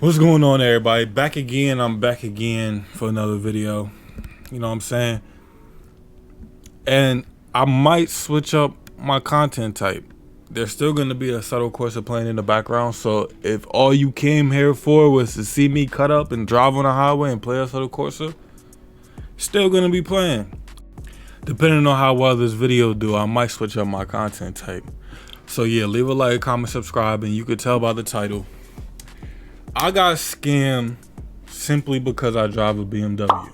What's going on, everybody? Back again. I'm back again for another video. You know what I'm saying? And I might switch up my content type. There's still going to be a subtle course of playing in the background. So if all you came here for was to see me cut up and drive on the highway and play a subtle Corsa, still going to be playing. Depending on how well this video do, I might switch up my content type. So yeah, leave a like, comment, subscribe, and you could tell by the title. I got scammed simply because I drive a BMW.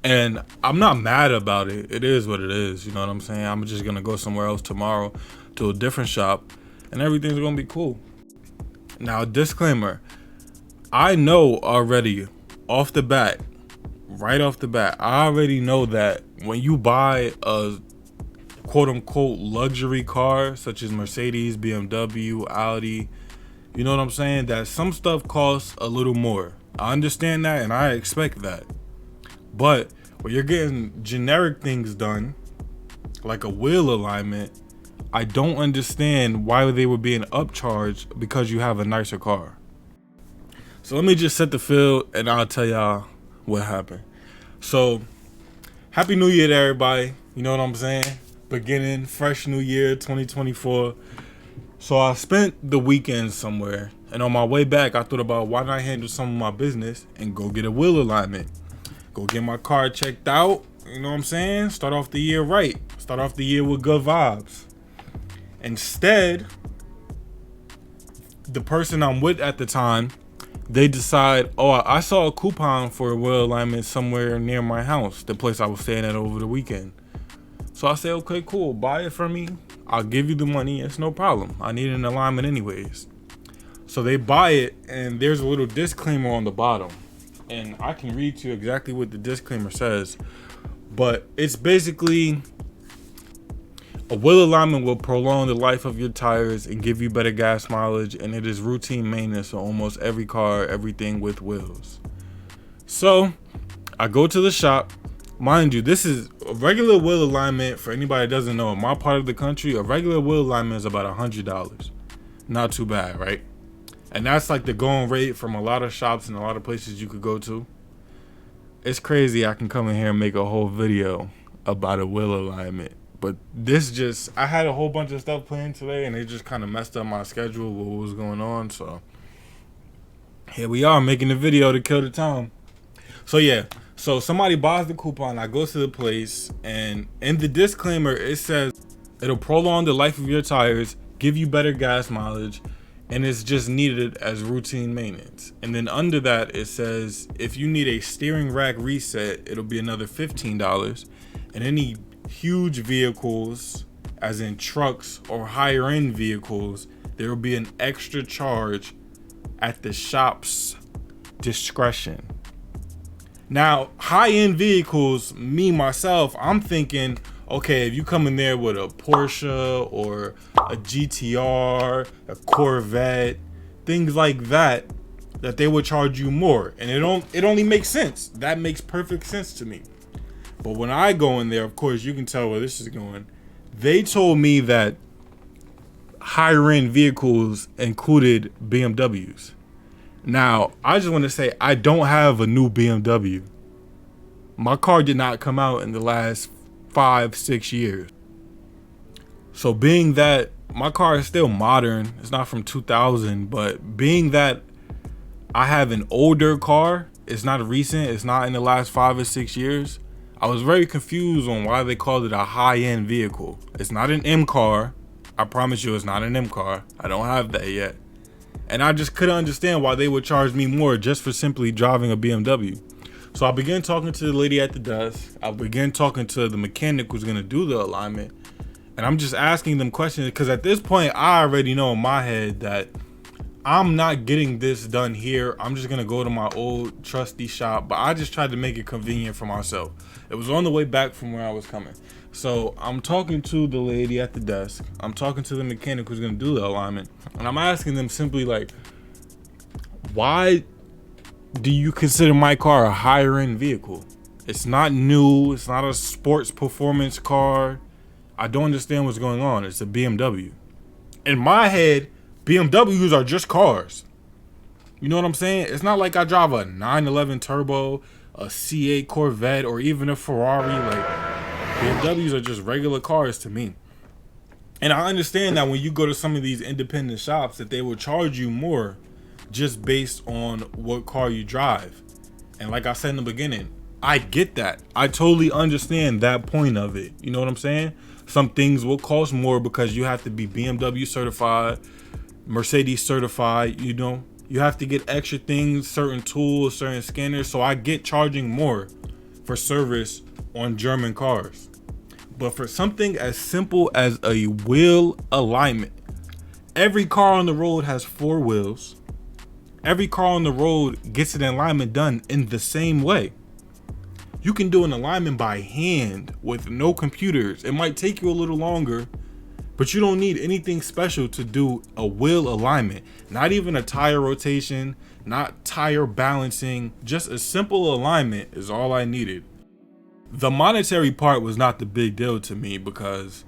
And I'm not mad about it. It is what it is. You know what I'm saying? I'm just going to go somewhere else tomorrow to a different shop and everything's going to be cool. Now, disclaimer. I know already off the bat, right off the bat, I already know that when you buy a quote unquote luxury car such as Mercedes, BMW, Audi, you know what I'm saying? That some stuff costs a little more. I understand that and I expect that. But when you're getting generic things done, like a wheel alignment, I don't understand why they were being upcharged because you have a nicer car. So let me just set the field and I'll tell y'all what happened. So, Happy New Year to everybody. You know what I'm saying? Beginning, fresh new year, 2024. So I spent the weekend somewhere, and on my way back, I thought about why not handle some of my business and go get a wheel alignment. Go get my car checked out, you know what I'm saying? Start off the year right. Start off the year with good vibes. Instead, the person I'm with at the time, they decide, oh, I saw a coupon for a wheel alignment somewhere near my house, the place I was staying at over the weekend. So I say, okay, cool, buy it from me. I'll give you the money. It's no problem. I need an alignment anyways. So they buy it, and there's a little disclaimer on the bottom. And I can read to you exactly what the disclaimer says. But it's basically, a wheel alignment will prolong the life of your tires and give you better gas mileage, and it is routine maintenance on almost every car, everything with wheels. So I go to the shop. Mind you, this is a regular wheel alignment. For anybody that doesn't know, in my part of the country, a regular wheel alignment is about $100. Not too bad, right? And that's like the going rate from a lot of shops and a lot of places you could go to. It's crazy I can come in here and make a whole video about a wheel alignment. But I had a whole bunch of stuff planned today and it just kind of messed up my schedule with what was going on. So here we are making the video to kill the time. So yeah. So somebody buys the coupon, I go to the place, and in the disclaimer, it says it'll prolong the life of your tires, give you better gas mileage, and it's just needed as routine maintenance. And then under that, it says if you need a steering rack reset, it'll be another $15. And any huge vehicles, as in trucks or higher end vehicles, there will be an extra charge at the shop's discretion. Now, high-end vehicles, myself, I'm thinking, okay, if you come in there with a Porsche or a GTR, a Corvette, things like that they would charge you more. And it only makes sense. That makes perfect sense to me. But when I go in there, of course, you can tell where this is going. They told me that higher-end vehicles included BMWs. Now, I just want to say I don't have a new BMW. My car did not come out in the last 5-6 years. So being that my car is still modern, it's not from 2000, but being that I have an older car, it's not recent, it's not in the last 5 or 6 years, I was very confused on why they called it a high-end vehicle. It's not an M car. I promise you it's not an M car. I don't have that yet. And I just couldn't understand why they would charge me more just for simply driving a BMW. So I began talking to the lady at the desk. I began talking to the mechanic who's going to do the alignment. And I'm just asking them questions because at this point, I already know in my head that I'm not getting this done here. I'm just going to go to my old trusty shop. But I just tried to make it convenient for myself. It was on the way back from where I was coming. So I'm talking to the lady at the desk. I'm talking to the mechanic who's going to do the alignment. And I'm asking them simply like, why do you consider my car a higher end vehicle? It's not new. It's not a sports performance car. I don't understand what's going on. It's a BMW. In my head, BMWs are just cars. You know what I'm saying? It's not like I drive a 911 Turbo, a C8 Corvette, or even a Ferrari. Like, BMWs are just regular cars to me. And I understand that when you go to some of these independent shops that they will charge you more just based on what car you drive. And like I said in the beginning, I get that. I totally understand that point of it. You know what I'm saying? Some things will cost more because you have to be BMW certified, Mercedes certified, you know. You have to get extra things, certain tools, certain scanners. So I get charging more for service on German cars. But for something as simple as a wheel alignment, every car on the road has 4 wheels. Every car on the road gets an alignment done in the same way. You can do an alignment by hand with no computers. It might take you a little longer, but you don't need anything special to do a wheel alignment. Not even a tire rotation, not tire balancing, just a simple alignment is all I needed. The monetary part was not the big deal to me because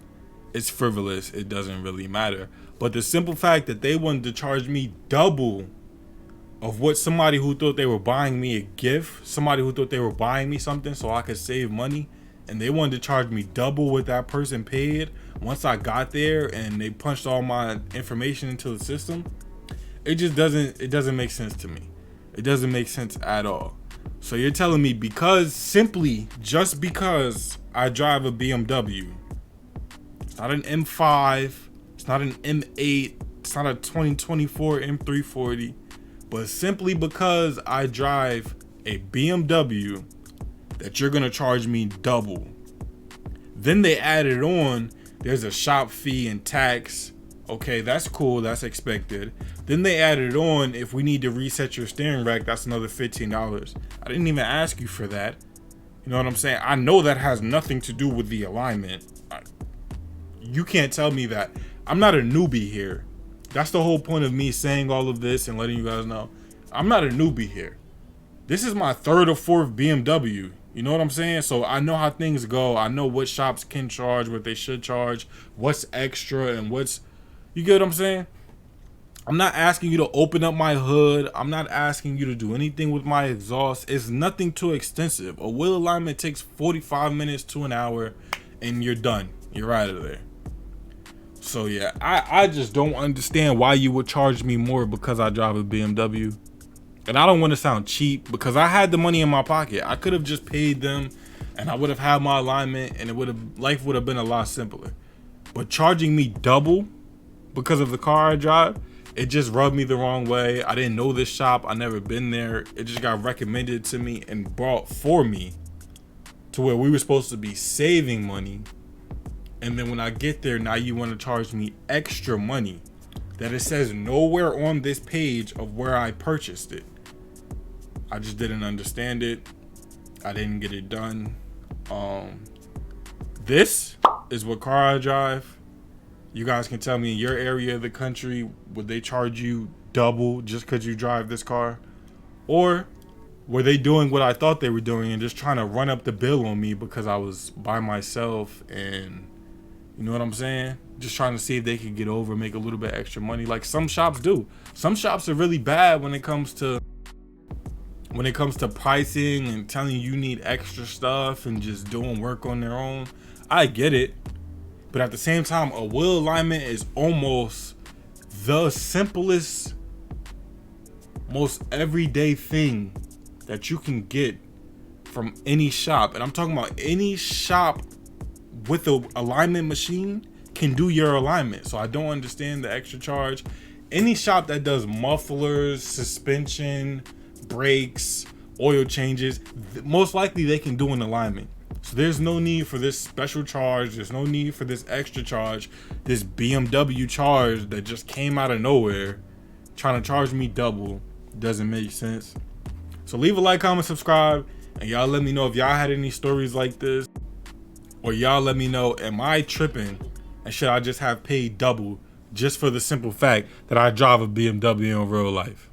it's frivolous. It doesn't really matter. But the simple fact that they wanted to charge me double of what somebody who thought they were buying me a gift, somebody who thought they were buying me something so I could save money, and they wanted to charge me double what that person paid once I got there and they punched all my information into the system, it doesn't make sense to me. It doesn't make sense at all. So you're telling me just because I drive a BMW, it's not an M5, it's not an M8, it's not a 2024 M340, but simply because I drive a BMW, that you're gonna charge me double. Then they added on, there's a shop fee and tax. Okay, that's cool, that's expected. Then they added on, if we need to reset your steering rack, that's another $15. I didn't even ask you for that. You know what I'm saying? I know that has nothing to do with the alignment. You can't tell me that. I'm not a newbie here. That's the whole point of me saying all of this and letting you guys know. I'm not a newbie here. This is my 3rd or 4th BMW. You know what I'm saying? So I know how things go. I know what shops can charge, what they should charge, what's extra and what's... You get what I'm saying? I'm not asking you to open up my hood. I'm not asking you to do anything with my exhaust. It's nothing too extensive. A wheel alignment takes 45 minutes to an hour and you're done. You're out of there. So yeah, I just don't understand why you would charge me more because I drive a BMW. And I don't want to sound cheap because I had the money in my pocket. I could have just paid them and I would have had my alignment and life would have been a lot simpler. But charging me double because of the car I drive, it just rubbed me the wrong way. I didn't know this shop. I never been there. It just got recommended to me and brought for me to where we were supposed to be saving money. And then when I get there, now you want to charge me extra money that it says nowhere on this page of where I purchased it. I just didn't understand it. I didn't get it done. This is what car I drive. You guys can tell me in your area of the country, would they charge you double just because you drive this car? Or were they doing what I thought they were doing and just trying to run up the bill on me because I was by myself and, you know what I'm saying? Just trying to see if they could get over, make a little bit extra money like some shops do. Some shops are really bad when it comes to pricing and telling you need extra stuff and just doing work on their own. I get it. But at the same time, a wheel alignment is almost the simplest, most everyday thing that you can get from any shop. And I'm talking about any shop with an alignment machine can do your alignment. So I don't understand the extra charge. Any shop that does mufflers, suspension, brakes, oil changes, most likely they can do an alignment. So there's no need for this special charge. There's no need for this extra charge. This BMW charge that just came out of nowhere, trying to charge me double, doesn't make sense. So leave a like, comment, subscribe, and y'all let me know if y'all had any stories like this, or y'all let me know, am I tripping and should I just have paid double just for the simple fact that I drive a BMW in real life?